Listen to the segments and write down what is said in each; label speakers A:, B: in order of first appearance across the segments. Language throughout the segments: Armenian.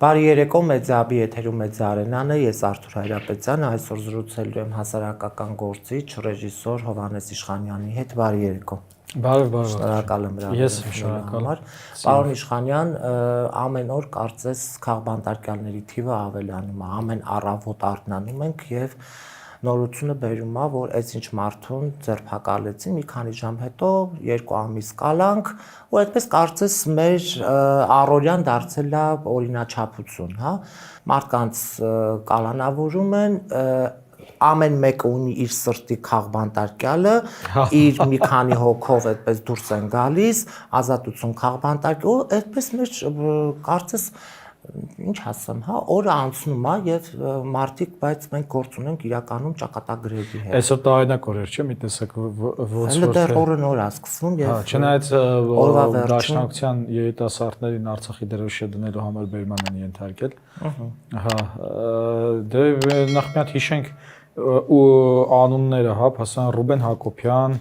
A: Բարի երեկո, մեծաբի եթերում մեծ արենան է, ես Արթուր Հայրապետյանը, այսօր զրուցելու եմ հասարակական գործիչ, ռեժիսոր Հովհաննես Իշխանյանի հետ, բարի երեկո։
B: Բարև,
A: Շնորհակալ եմ հրավերության։ Պարոն Իշխանյան, ամեն օր կարծես քաղբանտարկյալների թիվը ավելանում է, ամեն առավոտ արթնանում ենք եւ նորությունը բերում է, որ այս ինչ մարդուն ձերբակալեցին, մի քանի ժամ հետո 2 ամիս կալանք, ու այդպես կարծես մեր առօրյան դարձել է օրինաչափություն, հա, մարդկանց կալանավորում են, ամեն մեկը ունի իր սրտի քաղբանտարկյալը, իր մի քանի հոգով այդպես դուրս են գալիս, ազատություն քաղբանտարկյալ, ու այդպես մեր կարծես ինչ ասեմ, հա, օրը անցնում է եւ մարդիկ, բայց մենք գործ ունենք իրականում ճակատագրերի հետ։
B: Այսօր տարօրինակ օրեր չէ, մի տեսակ ոնց
A: որ դեռ օրը նոր է սկսվում եւ
B: չնայած դաշնակցության երիտասարդներին Արցախի դրոշը դնելու համար բերման են ենթարկել։ Հա, դե նախ մի հատ հիշենք ու անունները, հա, հասան Ռուբեն Հակոբյան,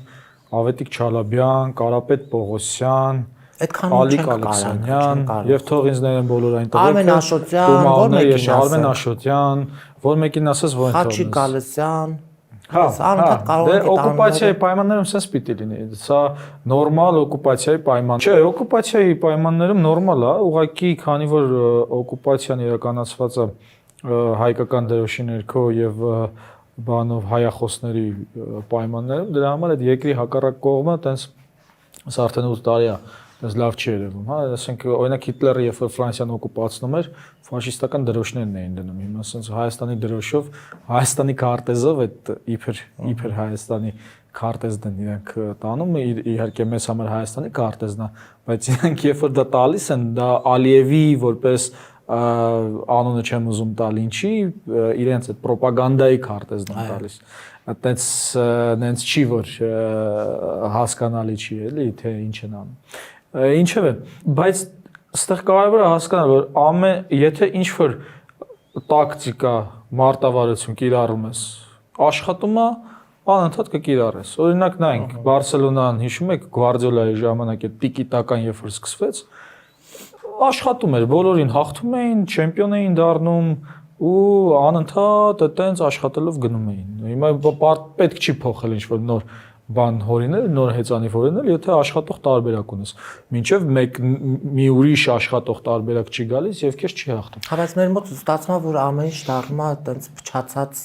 B: Ավետիք Չալաբյան, Կարապետ Պողոսյան, Ալիկ Ալեքսանյան եւ թող ինձ ներեն բոլոր այն տղերքը Արմեն Աշոտյան, որ մեկին ասես որ
A: Խաչիկ Գալստյան,
B: դե օկուպացիայի պայմաններում sense պիտի լինի, սա նորմալ օկուպացիայի պայման չէ, օկուպացիայի պայմաններում նորմալ է, ուղղակի քանի որ օկուպացիան իրականացված է հայկական դրոշի ներքո եւ բանով հայախոսների պայմաններում, դրա համար այդ երկրի հակառակ կողմը տենց սա արդեն 8 տարի է Դες լավ չի երևում, հա, ասենք օրինակ Հիտլերը երբ որ Ֆրանսիան օկուպացնում էր, ֆաշիստական դրոշներն էին դնում, հիմա ասենց Հայաստանի դրոշով, Հայաստանի քարտեզով այդ իբր Հայաստանի քարտեզն են իրանք տանում, իհարկե մեծ համար Հայաստանի քարտեզն է, բայց իրանք երբ որ դա տալիս են, դա Ալիևի որպես անունը չեմ ուզում տալ ինչի, իրենց այդ ռոպագանդայի քարտեզն են տալիս։ Այդտենց չի որ հասկանալի չի էլի, թե ինչ են անում։ Ինչևէ, բայց այստեղ կարևոր է հասկանալ, որ եթե ինչ-որ տակտիկա, մարտավարություն կիրառում ես, աշխատում է, անընդհատ կկիրառես։ Օրինակ նայենք, Բարսելոնան, հիշում եք, Գվարդիոլայի ժամանակ այդ տիկի-տական երբ որ սկսվեց, աշխատում էր, բոլորին հաղթում էին, չեմպիոն էին դառնում ու անընդհատ այդտենց աշխատելով գնում էին։ Հիմա պետք չի փոխել ինչ-որ նոր բան հորինել, նոր հեծանիվ հորինել, եթե աշխատող տարբերակ ունես։ Մինչև մի ուրիշ աշխատող տարբերակ չի գալիս եւ քեզ չի հաղթում։
A: Բայց մեր մոտ ստացվում է, որ ամեն ինչ դառնում է այդպես փչացած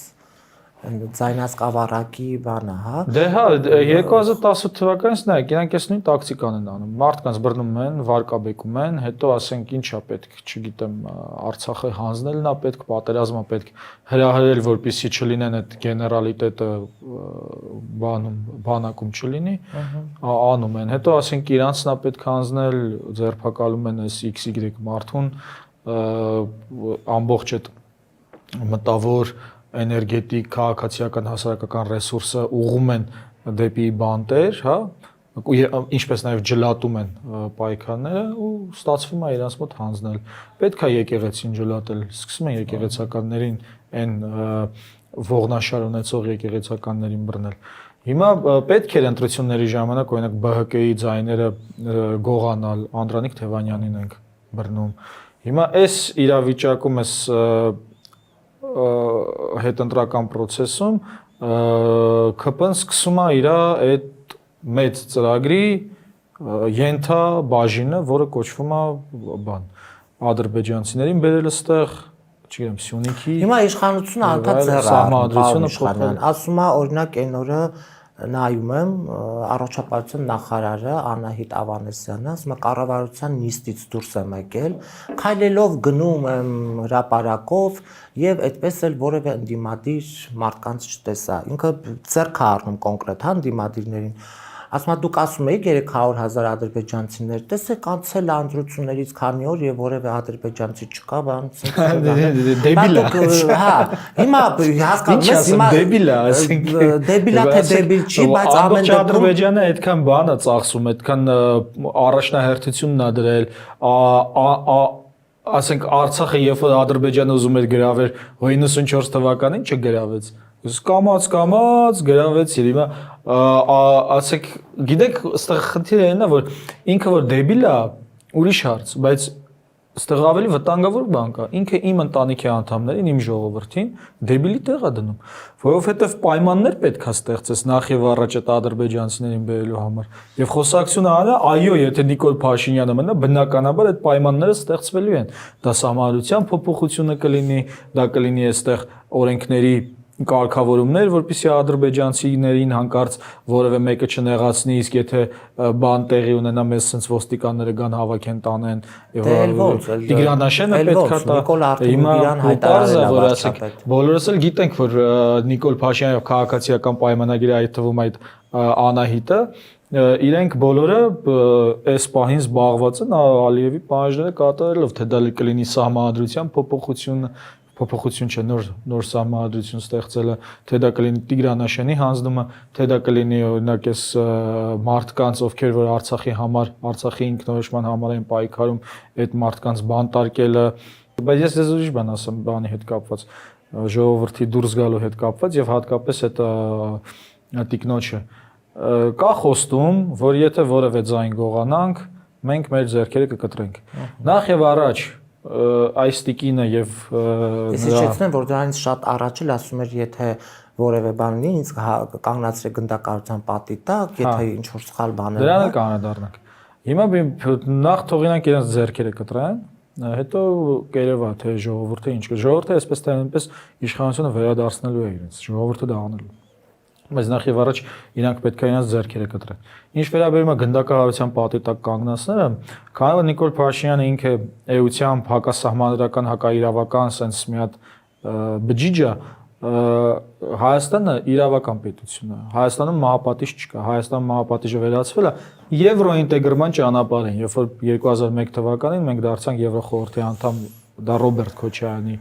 A: ձայնասկավառակի բանը, հա։
B: Դե հա, 2018 թվականից նայեք, իրանք այս նույն տակտիկան են անում։ Մարդկանց բռնում են, վարկաբեկում են, հետո ասենք ինչա պետք, չգիտեմ, Արցախը հանձնելն է պետք, պատերազմը պետք հրահրել, որպեսզի չլինեն այդ գեներալիտետը բանակում չլինի, անում են։ Հետո ասենք իրանցն է պետք հանձնել, ձերբակալում են այս XY մարդուն, ամբողջ այդ մտավոր էներգետիկ, քաղաքացիական, հասարակական ռեսուրսը ուղղում են դեպի բանտեր, հա, ինչպես նաև ջլատում են պայքարները ու ստացվում է իրանց մոտ հանձնել։ Պետք է եկեղեցին ջլատել, սկսում են եկեղեցականներին այն ողնաշար ունեցող եկեղեցականներին բռնել։ Հիմա պետք էր ընտրությունների ժամանակ օրինակ ԲՀԿ-ի ձայները գողանալ, Անդրանիկ Թևանյանին ենք բռնում։ Հիմա այս իրավիճակում էս հետընտրական process-ում ԿՊ-ն սկսում է իր այդ մեծ ծրագրի ենթա բաժինը, որը կոչվում է բան ադրբեջանցիներին բերել այստեղ, չգիտեմ, Սյունիքի։
A: Հիմա իշխանությունը անդադ ձեռնարկություն ասում է, օրինակ այն օրը նայում եմ առողջապահության նախարարը Անահիտ Ավանեսյանը, ասում է կառավարության նիստից դուրս եմ եկել, քայլելով գնում եմ հրապարակով եւ այդպես էլ որևէ ընդդիմադիր մարդկանց չտեսա։ Ինքը ձեռք է առնում կոնկրետ հա ընդդիմադիրներին։ Ասում է դուք ասում եք 300,000 ադրբեջանցիներ, տեսեք անցել ընտրություններից քանի օր եւ որևէ ադրբեջանցի չկա, բան
B: դեբիլ է։
A: Հա, հիմա հասկանում ես, հիմա
B: դեբիլ է, ասենք
A: դեբիլա թե դեբիլ չի, բայց ամեն դեպքում
B: Ադրբեջանը այդքան բան է ծախսում, այդքան առաջնահերթությունն է դրել, ասենք Արցախը երբ որ Ադրբեջանը ուզում էր գրավել 94 թվականին չգրավեց։ Կամած գրավեցիր, հիմա ասեք, գիտեք, այստեղ խնդիրը այն է, որ ինքը որ դեբիլ է, ուրիշ հարց, բայց Ստեղ ավելի վտանգավոր բան կա։ Ինքը իմ ընտանիքի անդամներին, իմ ժողովրդին դեբիլի տեղ է դնում, որովհետև պայմաններ պետք է ստեղծես նախ եւ առաջ այդ ադրբեջանցիներին բերելու համար։ Եվ խոսակցությունը արա, այո, եթե Նիկոլ Փաշինյանը մնա, բնականաբար այդ պայմանները ստեղծվելու են։ Դա համալրության փոփոխությունը կլինի, դա կլինի այստեղ օրենքների կարգավորումներ, որպեսզի ադրբեջանցիներին հանկարծ որևէ մեկը չնեղացնի, իսկ եթե բան տեղի ունենա, մեզ sense ոստիկանները գան հավաքեն տանեն եւ Տիգրանաշենը պետքա տա։ Հիմա պարզա որ ասեք, բոլորս էլ գիտենք, որ Նիկոլ Փաշինյանը քաղաքացիական պայմանագիրը այդ թվում այդ Անահիտը իրենք բոլորը այս պահին զբաղված են Ալիևի պահանջները կատարելով, թե դա կլինի սահմանադրության փոփոխություն չէ, նոր սահմանադրություն ստեղծելը, թե դա կլինի Տիգրանաշենի հանձնումը, թե դա կլինի օրինակ այս մարդկանց, ովքեր որ Արցախի ինքնորոշման համար են պայքարում, այդ մարդկանց բանտարկելը, բայց ես դες ուրիշ բան ասեմ, բանի հետ կապված, ժողովրդի դուրս գալու հետ կապված եւ հատկապես այդ տիկնոջը կա խոստում, որ եթե որևէ ձայն գողանանք, մենք մեր ձեռքերը կկտրենք։ Նախ եւ առաջ այս տիկինը եւ
A: Ես իջեցնեմ, որ դրանից շատ առաջ էլ ասում էր, եթե որևէ բան լինի, ինձ կանգնացրեք գնդակահարության պատի տակ, եթե ինչ որ սխալ բաներ
B: դրան էլ կանադառնանք։ Հիմա նախ թողինանք իրենց ձեռքերը կտրեն, հետո կերևա թե ժողովուրդը ինչ կա։ Ժողովուրդը այսպես թե այնպես իշխանությունը վերադարձնելու է իրենց, ժողովուրդը դա անելու։ Բայց նախ եւ առաջ իրանք պետք է իրենց ձեռքերը կտրեն։ Ինչ վերաբերում է գնդակահարության պատի տակ կանգնածները, քանի որ Նիկոլ Փաշինյանը ինքը էությամբ հակասահմանադրական, հակաիրավական sense մի հատ բջիջ է, Հայաստանը իրավական պետություն է։ Հայաստանում մահապատիժ չկա։ Հայաստանում մահապատիժը վերացվել է եվրոինտեգրման ճանապարհին, երբ որ 2001 թվականին մենք դարձանք Եվրոխորհրդի անդամ, դա Ռոբերտ Քոչարյանի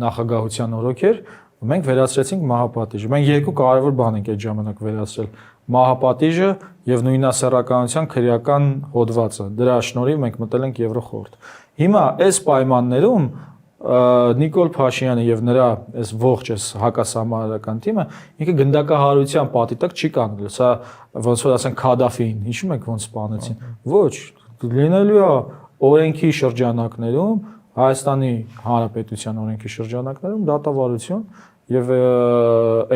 B: նախագահության օրոք էր, մենք վերացրեցինք մահապատիժը։ Մենք երկու կարևոր բան ենք այդ ժամանակ վերացրել՝ մահապատիժը եւ նույնասեռականության քրեական հոդվածը։ Դրա շնորհիվ մենք մտել ենք Եվրոխորհուրդ։ Հիմա այս պայմաններում Նիկոլ Փաշինյանը եւ նրա այս ողջ այս հակասահմանադրական թիմը ինքը գնդակահարության պատի տակ չի կանգնել։ Սա ոնց որ ասեն Քադաֆին, հիշում եք ոնց սպանեցին։ Ոչ, լինելու է օրենքի շրջանակներում, Հայաստանի Հանրապետության օրենքի շրջանակներում դատավարություն եւ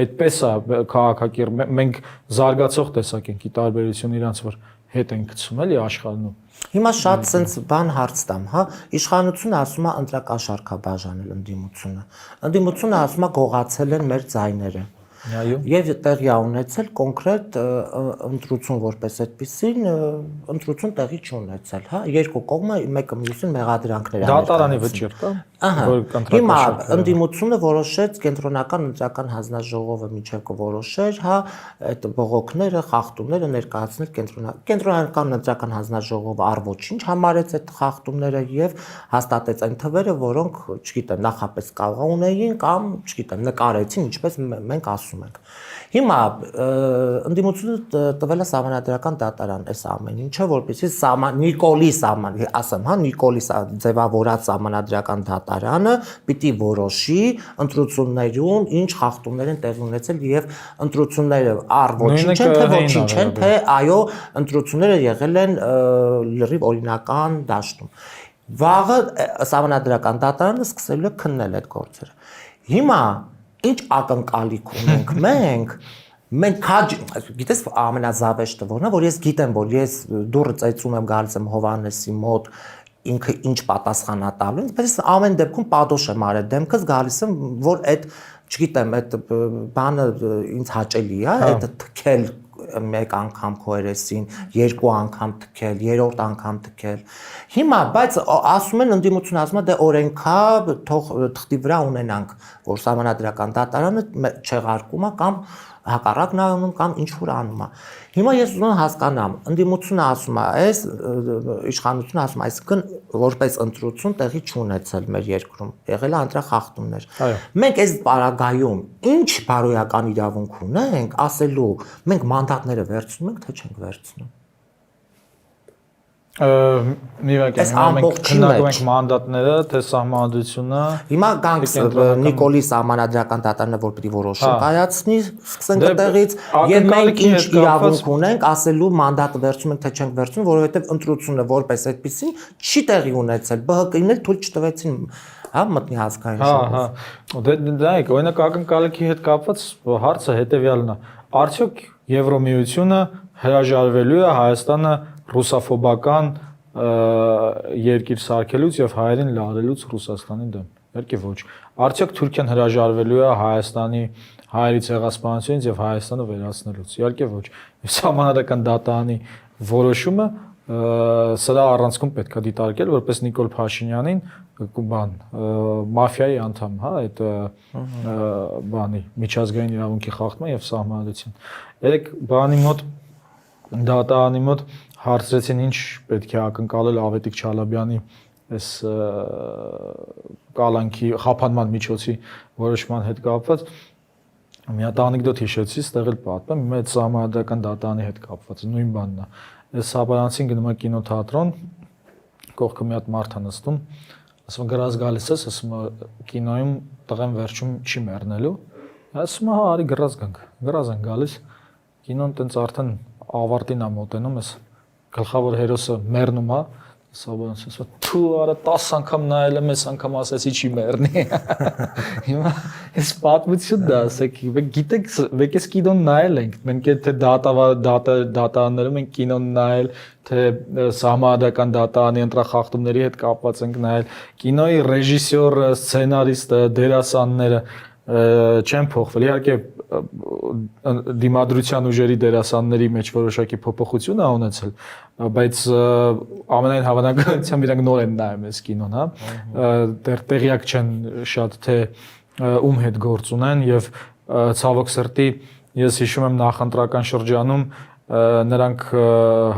B: այդպես է քաղաքակիր մենք զարգացող տեսակ ենք ի տարբերություն իրանց որ հետ են գցում էլի աշխարհում։
A: Հիմա շատ sense բան հարց տամ, հա, իշխանությունը ասում է ընտրակաշարքա բաժանել ընդդիմությունը։ Ընդդիմությունը ասում է գողացել են մեր ձայները։
B: Այո։
A: Եվ տեղի ունեցել կոնկրետ ընտրություն որպես այդպեսին ընտրություն տեղի չունեցել, հա, երկու կողմը մեկը մյուսին մեղադրանքներ
B: են։ Դատարանի վճիռ կա, որ
A: Հիմա ընդդիմությունը որոշեց կենտրոնական ընտրական հանձնաժողովը միջև կորոշեր, հա, այդ բողոքները, խախտումները ներկայացնել կենտրոնական ընտրական հանձնաժողովը առ-ոչինչ համարեց այդ խախտումները եւ հաստատեց այն թվերը, որոնք, չգիտեմ, նախապես կարող ունեին կամ, չգիտեմ, նկարեցին, ինչպես մենք ասում ենք։ Հիմա ընդդիմությունը տվել է սահմանադրական դատարան այս ամեն ինչը, որպեսզի Նիկոլի ասեմ, հա, Նիկոլի ձևավորած սահմանադրական դատարանը պիտի որոշի ընտրություններում ինչ խախտումներ են տեղի ունեցել եւ ընտրությունները առ-ոչինչ են, թե ոչինչ են, թե այո, ընտրությունները եղել են լրիվ օրինական դաշտում։ Վաղը սահմանադրական դատարանը սկսելու է քննել այդ գործերը։ Հիմա ինչ ակնկալիք ունենք մենք գիտես ամենազավեշտը որն է, որ ես գիտեմ, որ ես դուրը ծեծում եմ գալիս եմ Հովհաննեսի մոտ ինքը ինչ պատասխանա տալու, բայց ամեն դեպքում պատոշ եմ արել դեմքս գալիս եմ, որ այդ, չգիտեմ, այդ բանը ինձ հաճելի է, այդ թքել մեկ անգամ քո երեսին, երկու անգամ թքել, երրորդ անգամ թքել։ Հիմա, բայց ասում են ընդդիմությունը ասում է դե օրենքա թող թղթի վրա ունենանք, որ սահմանադրական դատարանը չեղարկում է կամ հակառակ նայում կամ ինչ որ անում է։ Հիմա ես ուզում եմ հասկանամ, ընդդիմությունը ասում է, այս իշխանությունը ասում է, այսինքն որպես ընտրություն տեղի չունեցել մեր երկրում, եղել է ընտրախախտումներ։ Մենք այս պարագայում ինչ բարոյական իրավունք ունենք ասելու, մենք մանդատները վերցնում ենք, թե չենք վերցնում։
B: Մի վայր մենք քննարկում ենք մանդատները, թե սահմանադրությունը։
A: Հիմա գանք Նիկոլի սահմանադրական դատարանը որ պիտի որոշում կայացնի, սկսենք այդտեղից եւ մենք ինչ իրավունք ունենք ասելու մանդատը վերցում ենք թե չենք վերցնում, որովհետեւ ընտրությունը որպես այդպեսին չի տեղի ունեցել, ԲՀԿ-ին էլ թույլ չտվեցին մտնի ազգային
B: ժողով։ Դա է, օրինակ ակնկալիքի հետ կապված հարցը հետեւյալն է. արդյոք Եվրոմիությունը հրաժարվելու է Հայաստանը ռուսաֆոբական երկիր սարքելուց եւ հայերին լարելուց Ռուսաստանի դեմ։ Իհարկե ոչ։ Արդյոք Թուրքիան հրաժարվելու է Հայաստանի հայերի ցեղասպանությունից եւ Հայաստանը վերացնելուց։ Իհարկե ոչ։ Սահմանադրական դատարանի որոշումը սրա առանցքում պետք է դիտարկել որպես Նիկոլ Փաշինյանին մաֆիայի անդամ, հա, այդ բանի միջազգային իրավունքի խախտման եւ սահմանադրության։ Երեք բանի մոտ դատարանի մոտ հարցրեցին ինչ պետք է ակնկալել Ավետիք Չալաբյանի այս կալանքի խափանման միջոցի որոշման հետ կապված։ Մի հատ անեկդոտ հիշեցի, ստեղ էլ պատմեմ, մեծ սահմանադրական դատարանի հետ կապված, նույն բանն է։ Այս Սաբարանցին գնում է կինոթատրոն, կողքը մի հատ մարդ է նստում, ասում գրած գալիս ես, ասում կինոյում տղեն վերջում չի մեռնելու։ Ասում հա, արի գրած գանք։ Գրած են գալիս։ Կինոն տենց արդեն ավարտին է մոտենում, այս գլխավոր հերոսը մեռնում է, Սաբարանցին ասում թու արա 10 անգամ նայել եմ, այս անգամ ասեցի չի մեռնի։ Հիմա այս պատմությունն է, ասեք, գիտեք, եկեք այս կինոն նայել ենք, մենք թե դատարաններում ենք կինոն նայել, թե սահմանադրական դատարանի ընտրախախտումների հետ կապված ենք նայել, կինոյի ռեժիսորը, սցենարիստը, դերասանները չեն փոխվել։ Իհարկե դիմադրության ուժերի դերասանների մեջ որոշակի փոփոխություն է ունեցել, բայց ամենայն հավանականությամբ իրանք նոր են նայում այս կինոն, հա։ Դեռ տեղյակ չեն շատ թե ում հետ գործ ունեն եւ ցավոք սրտի ես հիշում եմ նախընտրական շրջանում նրանք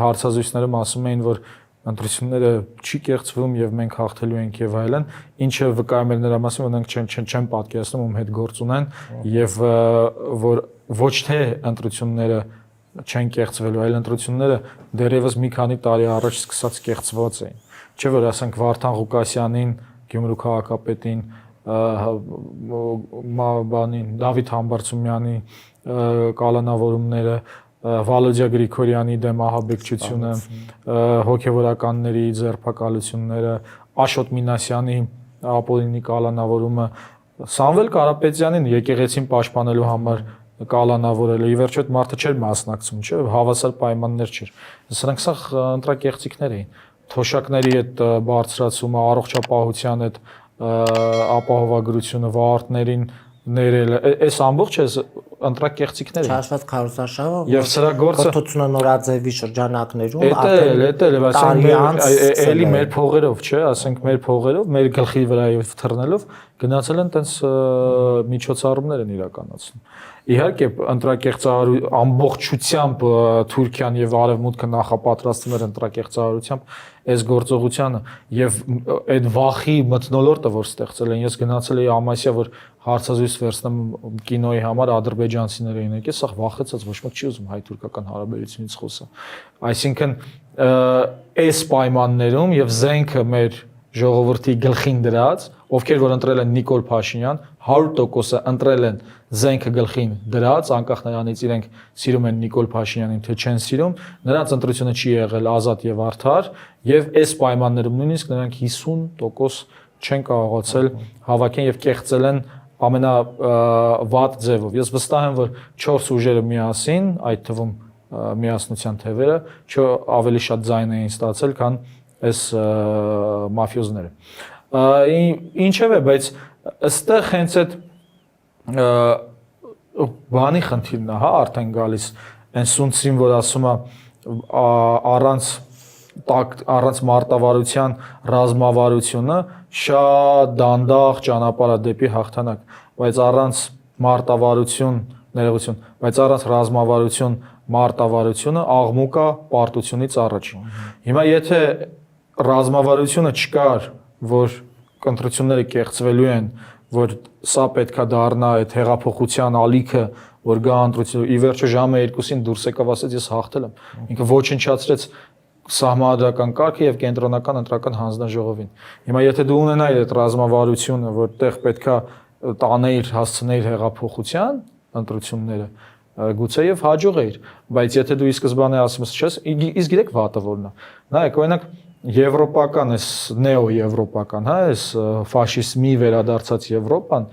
B: հարցազրույցներում ասում էին, որ ընտրությունները չի կեղծվում եւ մենք հաղթելու ենք եւ այլն, ինչը վկայում էր նրա մասին, որ նրանք չեն պատկերացնում ում հետ գործ ունեն եւ որ ոչ թե ընտրությունները չեն կեղծվելու, այլ ընտրությունները դեռևս մի քանի տարի առաջ սկսած կեղծված էին։ Չէ՞ որ ասենք Վարդան Ղուկասյանին, Գյումրու քաղաքապետին, բանին Դավիթ Համբարձումյանի կալանավորումները, Վալոդիա Գրիգորյանի դեմ ահաբեկչությունը, հոգևորականների ձերբակալությունները, Աշոտ Մինասյանի ապօրինի կալանավորումը, Սամվել Կարապետյանին եկեղեցին պաշտպանելու համար կալանավորելը, ի վերջո այդ մարդը չէր մասնակցում, չէ՞, հավասար պայմաններ չէր։ Սրանք սա ընտրակեղծիքներ էին։ Թոշակների այդ բարձրացումը, առողջապահության այդ ապահովագրությունը, վարորդներին ներելը, այս ամբողջ էս ընտրակեղծիքներ են։
A: Չհաշված քարոզարշավը
B: եւ սրա գործը
A: Կոստոցունը Նորաձևի շրջանակներում
B: էտել, ասենք էլի մեր փողերով, չէ, ասենք մեր փողերով, մեր գլխի վրայով թռնելով գնացել են տենց միջոցառումներ են իրականացնում։ Իհարկե ամբողջությամբ Թուրքիան եւ Արևմուտքը նախապատրաստվում էր ընտրակեղծարարությամբ այս գործողությանը եւ այդ վախի մթնոլորտը որ ստեղծել են, ես գնացել էի Ամասիա, որ հարցազրույց վերցնեմ կինոյի համար ադրբեջանցիներ էին եկել, սա վախեցած ոչ մեկ չի ուզում հայ-թուրքական հարաբերությունից խոսա։ Այսինքն այս պայմաններում եւ զենքը մեր ժողովրդի գլխին դրած, ովքեր որ ընտրել են Նիկոլ Փաշինյան, 100%-ը ընտրել են զենքը գլխին դրած, անկախ նրանից իրենք սիրում են Նիկոլ Փաշինյանին թե չեն սիրում, նրանց ընտրությունը չի եղել ազատ եւ արդար, եւ այս պայմաններում նույնիսկ նրանք 50% չեն կարողացել հավաքեն եւ կեղծել են ամենավատ ձևով։ Ես վստահ եմ, որ 4 ուժերը միասին, այդ թվում միասնության թևերը, ավելի շատ ձայն էին ստացել, քան այս մաֆիոզները։ Ինչևէ, բայց այստեղ հենց այդ բանի խնդիրն է, հա, արդեն գալիս այն սունցին, որ ասում է առանց մարտավարության ռազմավարությունը շատ դանդաղ ճանապարհ է դեպի հաղթանակ, բայց առանց մարտավարություն, ներողություն, բայց առանց ռազմավարություն, մարտավարությունը աղմուկ է պարտությունից առաջ։ Հիմա եթե ռազմավարությունը չկար, որ ընտրությունները կեղծվելու են, որ սա պետքա դառնա այդ հեղափոխության ալիքը, որ գա ընտրություն, ի վերջո ժամը 2-ին դուրս եկավ ասեց ես հաղթել եմ։ Ինքը ոչնչացրեց սահմանադրական կարգը եւ կենտրոնական ընտրական հանձնաժողովին։ Հիմա եթե դու ունենայիր այդ ռազմավարությունը, որտեղ պետքա տանեիր, հասցնեիր հեղափոխության ընտրությունները, գուցեև հաջողեիր, բայց եթե դու ի սկզբանե ասում ես, իսկ գիտեք վատը որն է։ Նայեք, օրինակ եվրոպական, այս նեո-եվրոպական, հա, այս ֆաշիզմի վերադարձած Եվրոպան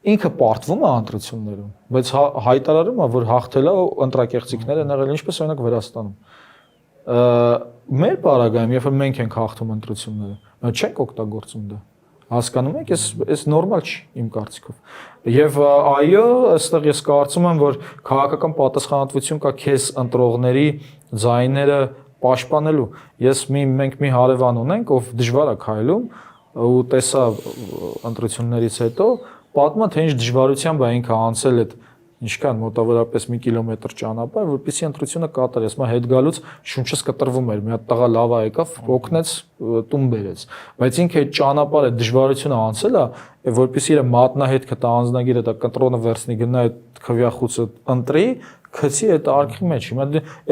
B: ինքը պարտվում է ընտրություններում, բայց հայտարարում է, որ հաղթել է ընտրակեղծիքներ են եղել, ինչպես օրինակ Վրաստանում։ Մեր պարագայում, երբ մենք ենք հաղթում ընտրությունները, չենք օգտագործում դա։ Հասկանում եք, այս նորմալ չի իմ կարծիքով։ Եվ այո, այստեղ ես կարծում եմ, որ քաղաքական պատասխանատվություն կա քեզ ընտրողների ձայները պաշտպանելու։ Մենք մի հարևան ունենք, ով դժվար է քայլում ու տեսա ընտրություններից հետո պատմա թե ինչ դժվարությամբ է ինքը անցել այդ ինչքան մոտավորապես 1 կիլոմետր ճանապարհ, որպեսզի ընտրությունը կատարի, ասում հետ գալուց շունչս կտրվում էր, մի հատ տղա լավա եկավ, օգնեց, տուն բերեց, բայց ինքը այդ ճանապարհը դժվարությունը անցել է, որպեսզի իր մատնահետքը տա անձնագիրը տա կտրոնը վերցնի գնա այդ քվյախուցը ընտրի, քցի այդ արքի մեջ։ Հիմա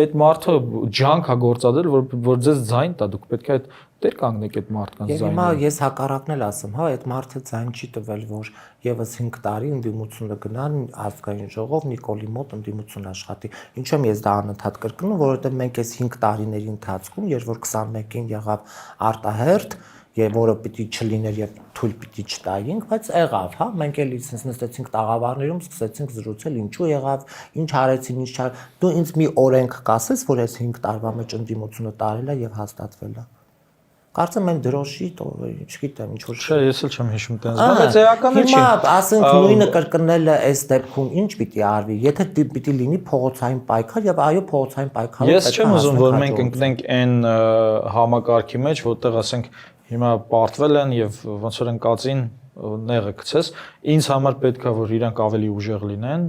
B: այդ մարդը ջանք է գործադրել, որ ձեզ ձայն տա, դուք պետք է այդ դեր կանգնեք այդ մարդկանց ձայնին։
A: Հիմա ես հակառակն էլ ասեմ, հա, այդ մարդը ձայն չի տվել, որ եւս 5 տարի ընդդիմությունը գնան ազգային ժողով Նիկոլի մոտ ընդդիմություն աշխատի։ Ինչու եմ ես դա անընդհատ կրկնում, որովհետեւ մենք այս 5 տարիների ընթացքում, երբ որ 21-ին եղավ արտահերթ, եւ որը պիտի չլիներ եւ թույլ պիտի չտայինք, բայց եղավ, հա, մենք էլի sense նստեցինք տաղավարներում, սկսեցինք զրուցել, ինչու եղավ, ինչ արեցին, ինչ չար։ Դու ինձ մի օրենք կասես, որ այս 5 տարվա մեջ ընդդիմությունը տարել է եւ հաստատվել է։ Կարծեմ են դրոշի, չգիտեմ, ինչ որ։
B: Չէ, ես էլ չեմ հիշում տենց, բայց էականը չի։
A: Հիմա ասենք նույնը կրկնելը այս դեպքում ինչ պիտի արվի, եթե պիտի լինի փողոցային պայքար եւ այո փողոցային պայքարը։
B: Ես չեմ ուզում, որ մենք ընկնենք այն համակարգի մեջ, որտեղ ասենք հիմա պարտվել են եւ ոնց որ ընկածին նեղը գցես, ինձ համար պետք է որ իրանք ավելի ուժեղ լինեն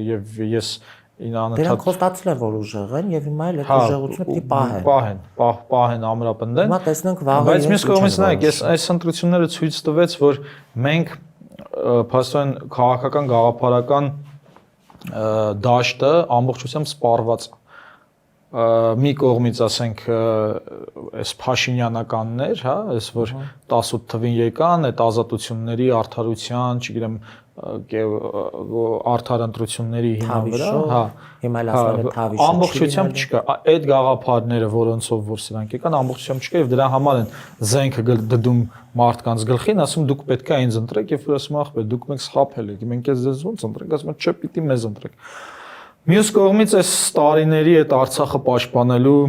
B: եւ ես
A: Դրանք խոստացել են, որ ուժեղ են եւ հիմա էլ այդ ուժեղությունը պիտի պահեն։
B: Պահեն, ամրապնդեն։
A: Հիմա տեսնենք վաղը։
B: Բայց մյուս կողմից նայեք, այս ընտրությունները ցույց տվեց, որ մենք փաստորեն քաղաքական գաղափարական դաշտը ամբողջությամբ սպառված է։ Մի կողմից ասենք այս Փաշինյանականներ, հա, այս որ 18 թվին եկան, այդ ազատությունների, արդարության, չգիտեմ, արդար ընտրությունների հիման վրա, հա,
A: հիմա էլ ասել են թավիշը
B: ամբողջությամբ չկա, այդ գաղափարները, որոնցով որ սրանք եկան, ամբողջությամբ չկա եւ դրա համար են զենքը դդում մարդկանց գլխին, ասում դուք պետք է ինձ ընտրեք եւ որ ասում ախպեր, դուք մենք սխապել եք, մենք ձեզ ոնց ընտրենք, ասում են չէ, պիտի մեզ ընտրեք։ Մյուս կողմից այս տարիների այդ Արցախը պաշտպանելու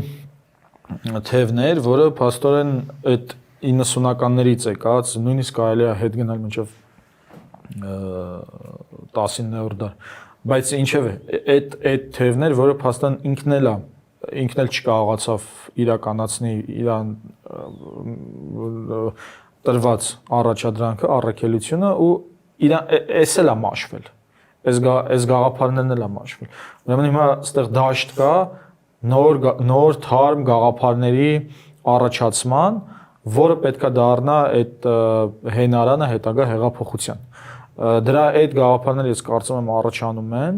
B: թևներ, որը փաստորեն այդ 90-ականներից եկած, նույնիսկ կարելի է հետ գնալ մինչև 19-րդ դար, բայց ինչև է, այդ թևներ, որը փաստորեն ինքն էլ չկարողացավ իրականացնի իրան տրված առաջադրանքը, առաքելությունը ու էս էլ է մաշվել։ Այս գաղափարներն էլ է մաշվել։ Ուրեմն հիմա այստեղ դաշտ կա նոր թարմ գաղափարների առաջացման, որը պետքա դառնա այդ հենարանը հետագա հեղափոխության։ Դրա այդ գաղափարները ես կարծում եմ առաջանում են,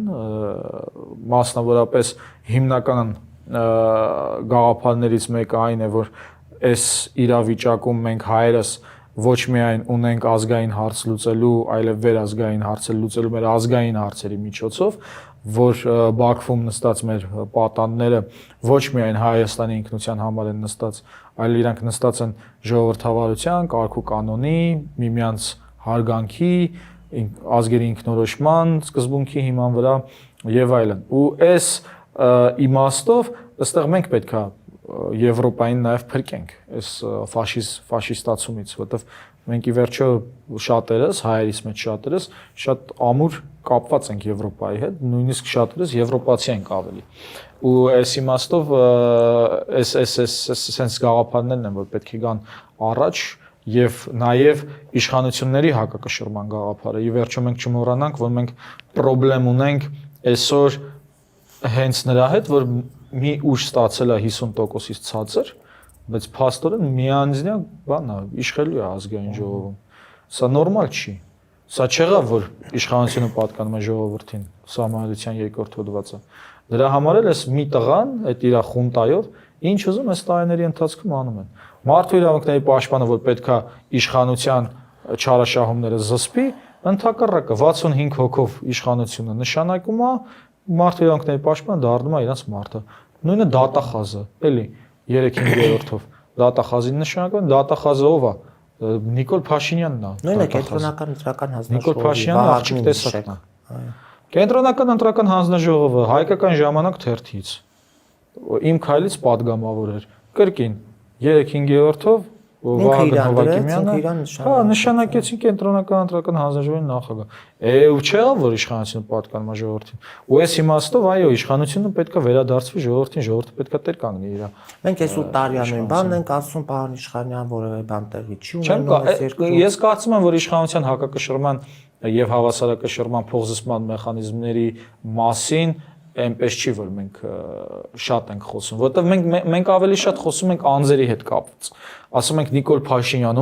B: մասնավորապես հիմնական գաղափարներից մեկը այն է, որ այս իրավիճակում մենք հայերս ոչ միայն ունենք ազգային հարց լուծելու, այլև վերազգային հարցեր լուծելու մեր ազգային հարցերի միջոցով, որ Բաքվում նստած մեր պատանները ոչ միայն Հայաստանի ինքնության համար են նստած, այլ իրանք նստած են ժողովրդավարության, կարգ ու կանոնի, միմյանց հարգանքի, ազգերի ինքնորոշման սկզբունքի հիման վրա եւ այլն։ Ու այս իմաստով այստեղ մենք պետքա Եվրոպային նաև փրկենք այս ֆաշիստացումից, որտեվ մենք ի վերջո շատերս, հայերից մեջ շատերս շատ ամուր կապված ենք Եվրոպայի հետ, նույնիսկ շատերս եվրոպացի ենք ավելի։ Ու այս իմաստով այս գաղափարներն են, որ պետք է գան առաջ եւ նաեւ իշխանությունների հակակշռման գաղափարը։ Ի վերջո մենք չմոռանանք, որ մենք խնդրեմ ունենք այսօր հենց նրա հետ, որ մի ուժ ստացել է 50%-ից ցածր, բայց փաստորեն միանձնյա բան է, իշխելու է ազգային ժողովում։ Սա նորմալ չի։ Սա չեղավ, որ իշխանությունը պատկանում է ժողովրդին, Սահմանադրության 2-րդ հոդվածը։ Դրա համար էլ էս մի տղան, այդ իր խունտայով, ինչ ուզում էս տարիների ընթացքում անում են։ Մարդու իրավունքների պաշտպանը, որ պետքա իշխանության չարաշահումները զսպի, ընդհակառակը 65 հոգով իշխանությունը նշանակում է մարդու իրավունքների պաշտպանը դառնում է իրենց մարդը։ Նույնը դատախազը, էլի 3/5-ով դատախազին նշանակում, դատախազը ով է։ Նիկոլ Փաշինյանն է։
A: Նույնը կենտրոնական ընտրական
B: Նիկոլ
A: հանձնաժողովի
B: Փաշինյանը աղջիկ տեսակն է։ Կենտրոնական ընտրական հանձնաժողովը Հայկական ժամանակ թերթից իմ քայլից падգամավոր էր։ Կրկին 3/5-ով Վահագն Հովակիմյանը նշանակեցին կենտրոնական ընտրական հանձնաժողովի նախագահ։ Ու չէ՞ որ իշխանությունը պատկանում է ժողովրդին։ Ու այս իմաստով այո, իշխանությունը պետքա վերադարձվի ժողովրդին, ժողովուրդը պետքա տեր կանգնի իրա։
A: Մենք այս 8 տարիանույն բանն ենք ասում, պարոն Իշխանյան, որևէ բան տեղի չի ունենում այս երկրում։
B: Ես կարծում եմ, որ իշխանության հակակշռման եւ հավասարակշռման փոխզսման մեխանիզմների մասին այնպես չի, որ մենք շատ ենք խոսում, որովհետեւ մենք ավելի շատ խոսում ենք անձերի հետ կապված։ Ասում ենք Նիկոլ Փաշինյան,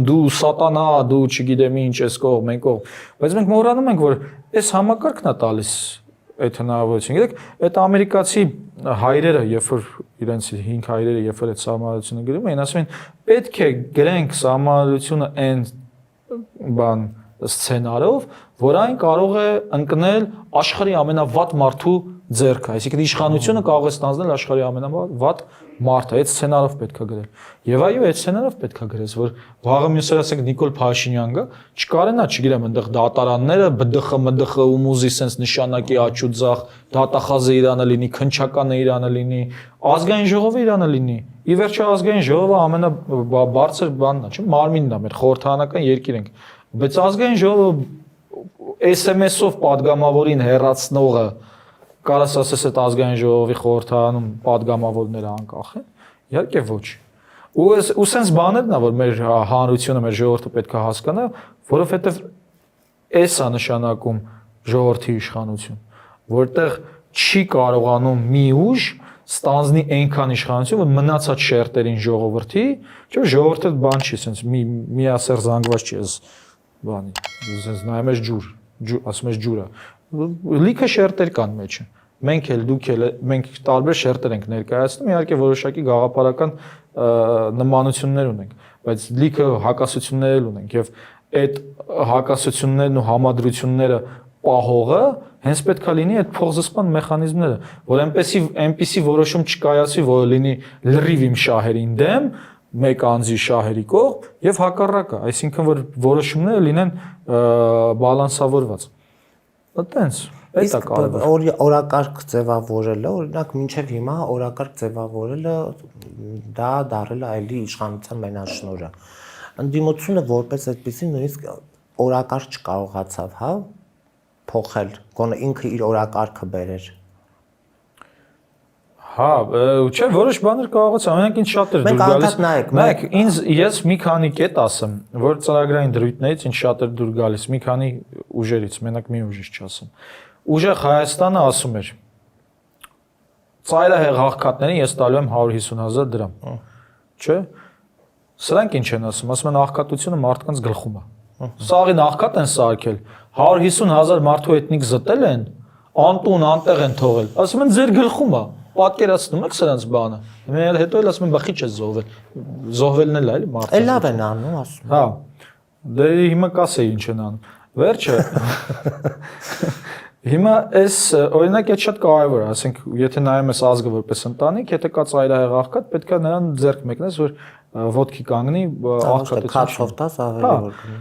B: դու սատանա, դու չգիտեմ ինչ ես կողմ, մենք կողմ, բայց մենք մոռանում ենք, որ այս համակարգն է տալիս այդ հնարավորությունը։ Գիտեք, այդ ամերիկացի հայրերը, երբ որ իրենց 5 հայրերը, երբ որ այդ սահմանադրությունը գրում էին, ասում են, պետք է գրենք սահմանադրությունը այն բան սցենարով, որ այն կարող է ընկնել աշխարհի ամենավատ մարդու ձեռքը, այսինքն իշխանությունը կարող է ստանձնել աշխարհի ամենավատ մարդը, այդ սցենարով պետքա գրել։ Եվ այո, այդ սցենարով պետքա գրես, որ վաղը մյուսը ասենք Նիկոլ Փաշինյան գա, չկարենա, չգիտեմ, այնտեղ դատարանները, ԲԴԽ, ՄԴԽ ու մուզի sense նշանակի աչուձախ, դատախազը իրանը լինի, քնչականը իրանը լինի, ազգային ժողովը իրանը լինի։ Ի վերջո ազգային ժողովը ամենաբարձր բանն է, չէ՞, մարմինն է, մեր խորհրդարանական երկիր ենք։ Բայց ազգային ժողովը SMS-ով падգամավորին հեռացնողը կարաս ասես այդ ազգային ժողովի խորհրդարանում падգամավորները անկախ են։ Իհարկե ոչ։ Ու sense բաներն է, որ մեր հանրությունը, մեր ժողովուրդը պետք է հասկանա, որովհետև էս է նշանակում ժողովրդի իշխանություն, որտեղ չի կարողանում մի ուժ ստանձնի այնքան իշխանություն, որ մնացած շերտերին ժողովրդի, չէ՞ ժողովուրդը բան չի, sense միասեր զանգված չի էս բանի, sense նայում ես ջուր, ասում ես ջուրը։ Լիքը շերտեր կան մեջը։ Մենք էլ դուք էլ մենք տարբեր շերտեր ենք ներկայացնում, իհարկե որոշակի գաղափարական նմանություններ ունենք, բայց լիքը հակասություններ ունենք եւ այդ հակասություններն ու համադրությունները պահողը հենց պետքա լինի այդ փոխզսպան մեխանիզմները, որ այնպեսի որոշում չկայացվի, որ լինի լրիվ իմ շահերին դեմ, մեկ անձի շահերի կողմ եւ հակառակը, այսինքն որ որոշումները լինեն բալանսավորված։ Այդտենց Այդ է կարևոր։
A: Օրակարգ ձևավորելը, օրինակ մինչև հիմա օրակարգ ձևավորելը դա դարել է այլի իշխանության մենաշնորհը։ Ընդդիմությունը որպես այդպեսի նույնիսկ օրակարգ չկարողացավ, հա, փոխել, գոնե ինքը իր օրակարգը բերեր։
B: Հա, չէ, որոշ բաներ կարողացա, ամենակ ինձ շատ էր դուր գալիս։ Նայեք, ես մի քանի կետ ասեմ, որ ծրագրային դրույթներից ինձ շատ էր դուր գալիս, մի քանի ուժերից, մենակ մի ուժից չասեմ։ Ուժեղ Հայաստանը ասում էր. ծայրահեղ աղքատներին ես տալու եմ 150,000 դրամ։ Չէ՞։ Սրանք ինչ են ասում, ասում են աղքատությունը մարդկանց գլխում է։ Սաղին աղքատ են սարքել, 150,000 մարդու էթնիկ զտել են, անտուն անտեղ են թողել։ Ասում են ձեր գլխում է։ Պատկերացնում եք սրանց բանը։ Մենք հետո էլ ասում են բախի չես զոհվել։ Զոհվելն էլ է, էլի մարդը։
A: Էլ լավ են անում, ասում։
B: Հա։ Դե հիմա կասեի ինչ են անում։ Վերջը Հիմա այս օրինակ այդ շատ կարևոր է, ասենք, եթե նայում ես ազգը որպես ընտանիք, եթե կա ծայրահեղ աղքատ, պետք է նրան ձեռք մեկնես, որ ոտքի կանգնի աղքատությունը։
A: Քաշով տաս ավելի որ կնի։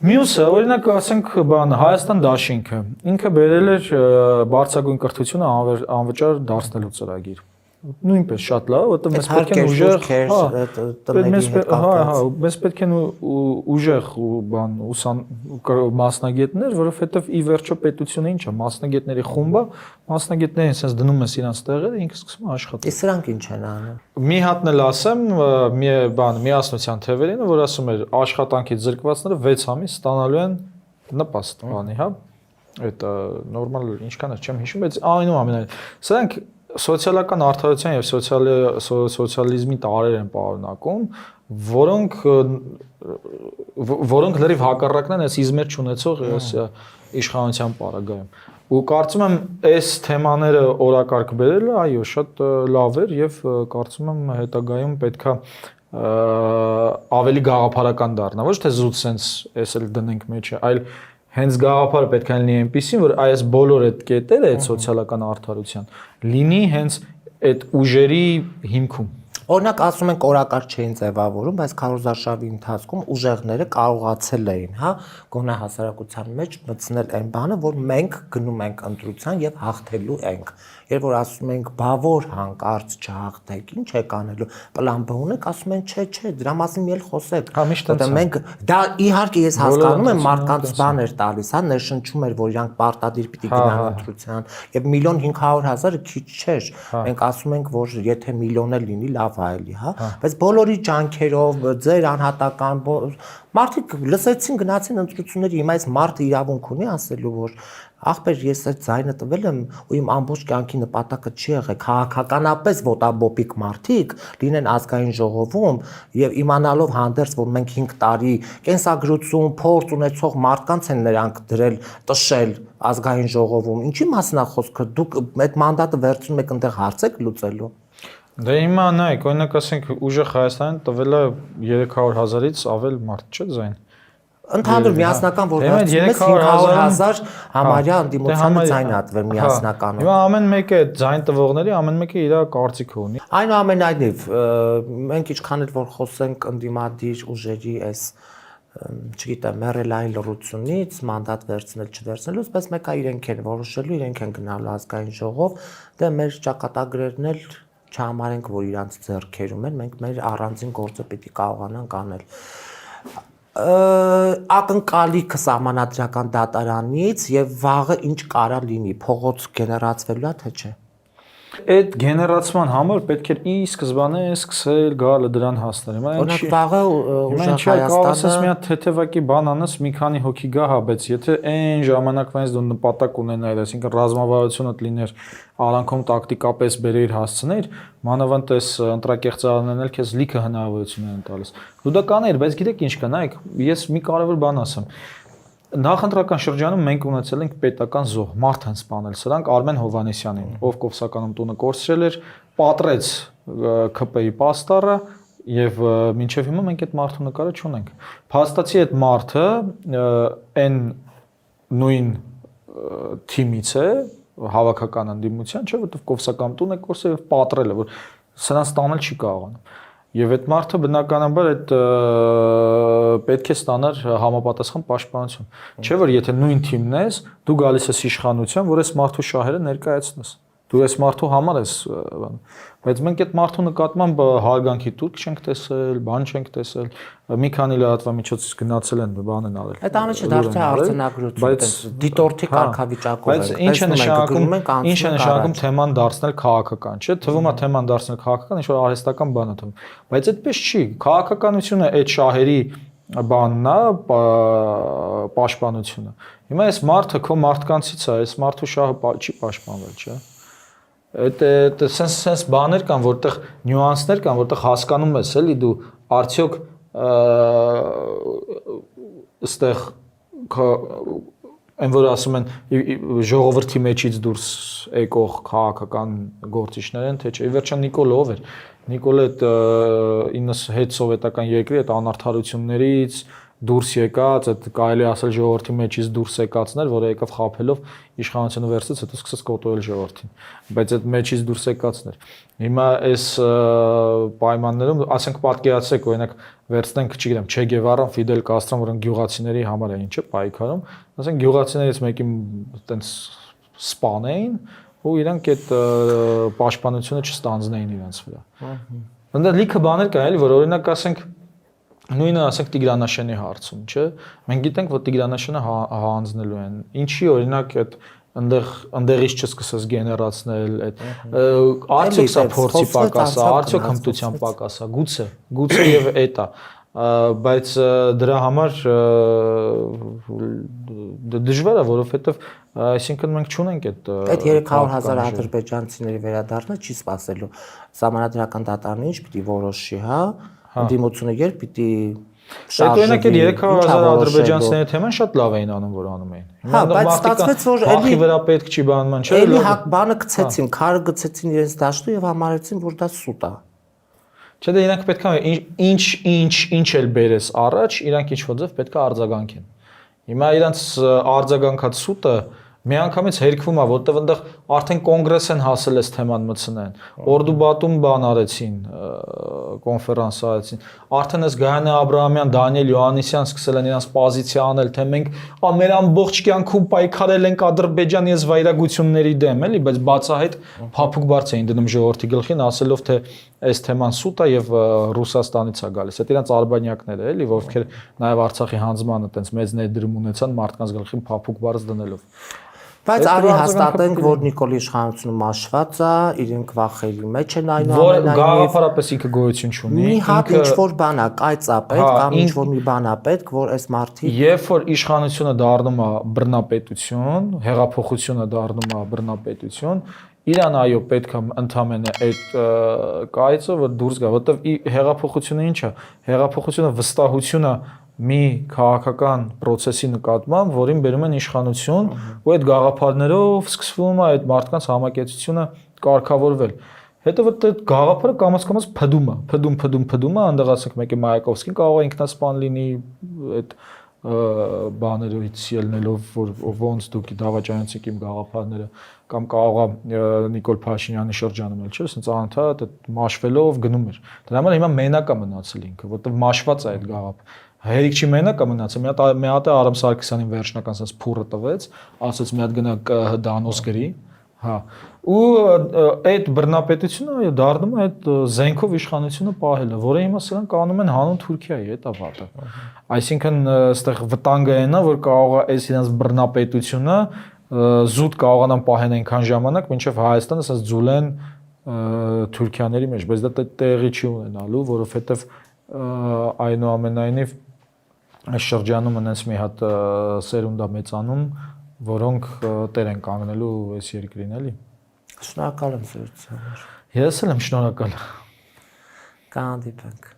B: Մյուսը, օրինակ, ասենք, բան Հայաստան դաշինքը, ինքը բերել էր բարձրագույն կրթությունը անվճար դարձնելու ծրագիր։ Նույնպես շատ լավ, որտեղ մեզ պետք է ուժեղ, մեզ պետք է ուժեղ բան մասնագետներ, որովհետև ի վերջո պետությունը ինչ է, մասնագետների խումբ է, մասնագետներին sense դնում ես իրանց տեղերը, ինքը սկսում է աշխատել։
A: Իսկ սրանք ինչ են անում։
B: Մի հատն էլ ասեմ, միասնության թևերին, որ ասում էր աշխատանքի զրկվածները 6 ամիս ստանալու են նպաստ բանի, հա։ Այդ նորմալ ինչքան է, չեմ հիշում, բայց այնուամենայնիվ սրանք սոցիալական արդարության եւ սոցիալիզմի տարեր են պարունակում, որոնք լրիվ հակառակն են այս իզմեր չունեցող իշխանության պարագայում։ Ու կարծում եմ այս թեմաները օրակարգ բերելը, այո, շատ լավ էր եւ կարծում եմ հետագայում պետքա ավելի գաղափարական դառնա, ոչ թե զուտ sense էս էլ դնենք մեջը, այլ հենց գաղափարը պետք է լինի այնպեսին, որ այս բոլոր այդ կետերը, այդ սոցիալական արդարության լինի հենց այդ ուժերի հիմքում։
A: Օրինակ ասում ենք օրակարգ չէին ձևավորում, բայց քարոզարշավի ընթացքում ուժեղները կարողացել էին, հա, գոնե հասարակության մեջ մտցնել այն բանը, որ մենք գնում ենք ընտրության եւ հաղթելու ենք։ Երբ որ ասում ենք բա որ հանկարծ չհաղթեք, ինչ եք անելու, պլան B ունեք, ասում են չէ, դրա մասին մի էլ խոսեք։ Որտեղ մենք դա իհարկե ես հասկանում եմ մարդկանց բաներ տալիս, հա, ներշնչում էր, որ իրանք պարտադիր պիտի գնան ընտրության եւ 1.500.000-ը քիչ չէր։ Մենք ասում ենք, որ եթե միլիոն էլ լինի, լավ այլի, հա, բայց բոլորի ջանքերով, ձեր անհատական մարդիկ լսեցին, գնացին ընտրությունների, հիմա այս մարդը իրավունք ունի ասելու, որ ախպեր ես այդ ձայնը տվել եմ ու իմ ամբողջ կյանքի նպատակը չի եղել քաղաքականապես ոտաբոբիկ մարդիկ լինեն ազգային ժողովում եւ իմանալով հանդերձ որ մենք 5 տարի կենսագրություն, փորձ ունեցող մարդկանց են նրանք դրել, տշել ազգային ժողովում, ինչի մասն է խոսքը, դուք այդ մանդատը վերցնում եք այնտեղ հարցեք լուծելու։
B: Դե հիմա նայեք, օրինակ ասենք ուժեղ Հայաստանին տվել է 300.000-ից ավել մարդ, չէ՞ ձայն։
A: Ընդհանուր միասնական որ վերցնես 500.000 համարյա ընդդիմությանը ձայն ատվել միասնականով։
B: Հիմա ամեն մեկը ձայն տվողների ամեն մեկը իր կարծիքը ունի։
A: Այնուամենայնիվ մենք ինչքան էլ որ խոսենք ընդդիմադիր ուժերի այս չգիտեմ մեռելային լռությունից, մանդատ վերցնել չվերցնելուց, բայց մեկը իրենք են որոշելու, իրենք են գնալու ազգային ժողով, դե մեր ճակատագրերն էլ չհամարենք, որ իրանց ձեռքերում են, մենք մեր առանձին գործը պիտի կարողանանք անել։ Ակնկալիքը սահմանադրական դատարանից եւ վաղը ինչ կարա լինի, փողոց գեներացվելու է թե չէ։
B: Այդ գեներացման համար պետք է ի սկզբանե սկսել գալը դրան հասնել։
A: Օրինակ վաղը ուժեղ
B: Հայաստանը մի հատ թեթևակի բան անես, մի քանի հոգի գա հա, բայց եթե այն ժամանակվանից դու նպատակ ունենայիր, այսինքն ռազմավարությունդ լիներ, արանքում տակտիկապես բերեիր հասցներ, մանավանդ այս ընտրակեղծարաններն էլ քեզ լիքը հնարավորություն են տալիս։ Դու դա կանեիր, բայց գիտեք ինչ կա, նայեք, ես մի կարևոր բան ասեմ։ Նախընտրական շրջանում մենք ունեցել ենք պետական զոհ, մարդ են սպանել սրանք Արմեն Հովհաննիսյանին, ով Կովսականում տունը կորցրել էր, պատրեց ՔՊ-ի պաստառը եւ մինչեւ հիմա մենք այդ մարդու նկարը չունենք։ Փաստացի այդ մարդը այն նույն թիմից է, հավաքական ընդդիմության, չէ՞, որտեղ Կովսակամ տուն է կորցրել եւ պատրել է, որ սրանց տանել չի կարողանում։ Եվ այդ մարդը բնականաբար այդ պետք է ստանար համապատասխան պաշտպանություն։ Չէ՞ որ եթե նույն թիմն ես, դու գալիս ես իշխանության, որ այս մարդու շահերը ներկայացնես։ Դու այս մարդու համար ես, բայց մենք այդ մարդու նկատմամբ հարգանքի տուր չենք տեսել, բան չենք տեսել, մի քանի լրատվամիջոցից գնացել են, բան են արել։
A: Այդ ամենը դարձել է արձանագրություն, բայց դիտորդի կարգավիճակով
B: է։ Բայց ինչ է նշանակում թեման դարձնել քաղաքական, չէ՞։ Թվում է թեման դարձնել քաղաքական, ինչ որ արհեստական բան է թվում։ Բայց այդպես չի։ Քաղաքականությունը այդ շահերի բանն է, պաշտպանությունը։ Հիմա այս մարդը քո մարդկանցից է, այս մարդու շահը չի պաշտպանվել, չէ՞։ Այդ sense բաներ կան, որտեղ նյուանսներ կան, որտեղ հասկանում ես, էլի դու արդյոք այստեղ այն որ ասում են ժողովրդի մեջից դուրս եկող քաղաքական գործիչներ են, թե չէ։ Ի վերջո Նիկոլ ով էր։ Նիկոլը այդ 90 հետ սովետական երկրի այդ անարդարություններից դուրս եկած, այդ կարելի ասել ժողովրդի մեջից դուրս եկածներ, որը եկավ խափելով իշխանությունը վերցրեց, հետո սկսեց կոտորել ժողովրդին։ Բայց այդ մեջից դուրս եկածներ։ Հիմա այս պայմաններում, ասենք պատկերացրեք, օրինակ վերցնենք, չգիտեմ, Չէ Գևարան, Ֆիդել Կաստրոն, որոնք գյուղացիների համար էին, չէ՞, պայքարում, ասենք գյուղացիներից մեկի այտենց սպանեին ու իրանք այդ պաշտպանությունը չստանձնեին իրենց վրա։ Այնտեղ լիքը բաներ կա, էլի, որ օրինակ ասենք նույնը ասենք Տիգրանաշենի հարցում, չէ՞։ Մենք գիտենք, որ Տիգրանաշենը հանձնելու են։ Ինչի օրինակ այդ ընդեղից չսկսես գեներացնել, այդ արդյոք սա փորձի պակաս է, արդյոք հմտության պակաս է, գուցե եւ էդ է, բայց դրա համար դժվար է, որովհետեւ այսինքն մենք չունենք այդ
A: 300.000 ադրբեջանցիների վերադառնը չի սպասելու։ Սահմանադրական դատարանը ինչ պիտի որոշի, հա։ ընդդիմությունը երբ պիտի
B: Այդ օրինակ այդ 3000 ադրբեջանցիների թեման շատ լավ էին անում, որ անում էին։
A: Հա, բայց ստացվեց, որ
B: էլի վրա պետք չի բանման, չէ՞։
A: Էլի բանը գցեցին, քարը գցեցին իրենց դաշտը եւ համարեցին, որ դա սուտ է։
B: Չէ, դե իրանք պետք է ինչ էլ բերես առաջ, իրանք ինչ-որ ձև պետք է արձագանքեն։ Հիմա իրանց արձագանքած սուտը միանգամից հերկվում է, որտեղ այնտեղ արդեն կոնգրես են հասել այս թեման մտցնեն։ Օրդուբատում բան արեցին, կոնֆերանս արեցին։ Արդեն այս Գայանե Աբրահամյան, Դանիել Յոհաննիսյան սկսել են իրանց պոզիցիա անել, թե մենք մեր ամբողջ կյանքում պայքարել ենք Ադրբեջանի այս վայրագությունների դեմ, էլի, բայց բացահայտ փափուկ բարձ էին դնում ժողովրդի գլխին, ասելով թե այս թեման սուտ է եւ Ռուսաստանից է գալիս։ Այդ իրանց արբանյակները, էլի, ովքեր նաեւ Արցախի հանձնմանը այտենց մեծ ներդրում ունեցան մարդկանց գլխին փափուկ բարձ դնելով։
A: Բայց արի հաստատենք, որ Նիկոլի իշխանությունը մաշված է, իրենք վախերի մեջ են այնուամենայնիվ։
B: Գաղափարապես ինքը գոյություն չունի։
A: Մի հատ ինչ-որ բան է, կայծապետ կամ ինչ-որ մի բան է պետք, որ այս մարդիկ
B: Երբ որ իշխանությունը դառնում է բռնապետություն, հեղափոխությունը դառնում է բռնապետություն, իրան այո պետք է ընդամենը այդ կայծը որ դուրս գա, որովհետև հեղափոխությունը ինչ է։ Հեղափոխությունը վստահությունը մի քաղաքական process-ի նկատմամբ, որին բերում են իշխանություն, ու այդ գաղափարներով սկսվում է այդ մարդկանց համակեցությունը կարգավորվել։ Հետո այդ գաղափարը կամաց-կամաց փդում է, անդեղ ասենք մեկը Մայակովսկին կարող է ինքնասպան լինի այդ բաներից ելնելով, որ ոնց դուք դավաճանեցիք իմ գաղափարները, կամ կարող է Նիկոլ Փաշինյանի շրջանում էլ, չէ՞, ասենց անընդհատ մաշվելով գնում էր։ Դրա համար հիմա մենակ է մնացել ինքը, որտեղ մաշված է այդ գաղափարը։ Հերիք չի մենակ է մնացել, մի հատ է Արամ Սարգսյանին վերջնական ասած փուրը տվեց, ասաց մի հատ գնա դանոց գրի, հա։ Ու այդ բռնապետությունը դառնում է այդ զենքով իշխանությունը պահելը, որը հիմա սրանք անում են հանուն Թուրքիայի, այդ է վատը։ Այսինքն այստեղ վտանգը այն է, որ կարող է այս իրենց բռնապետությունը զուտ կարողանան պահեն այնքան ժամանակ, մինչև Հայաստանը ասած ձուլեն Թուրքիաների մեջ, բայց դա տեղի չի ունենալու, որովհետև այնուամենայնիվ այս շրջանում ունես մի հատ սերունդ է մեծանում, որոնք տեր են կանգնելու այս երկրին, էլի։
A: Շնորհակալ եմ զրույցի համար։
B: Ես էլ եմ շնորհակալ։
A: Կհանդիպենք։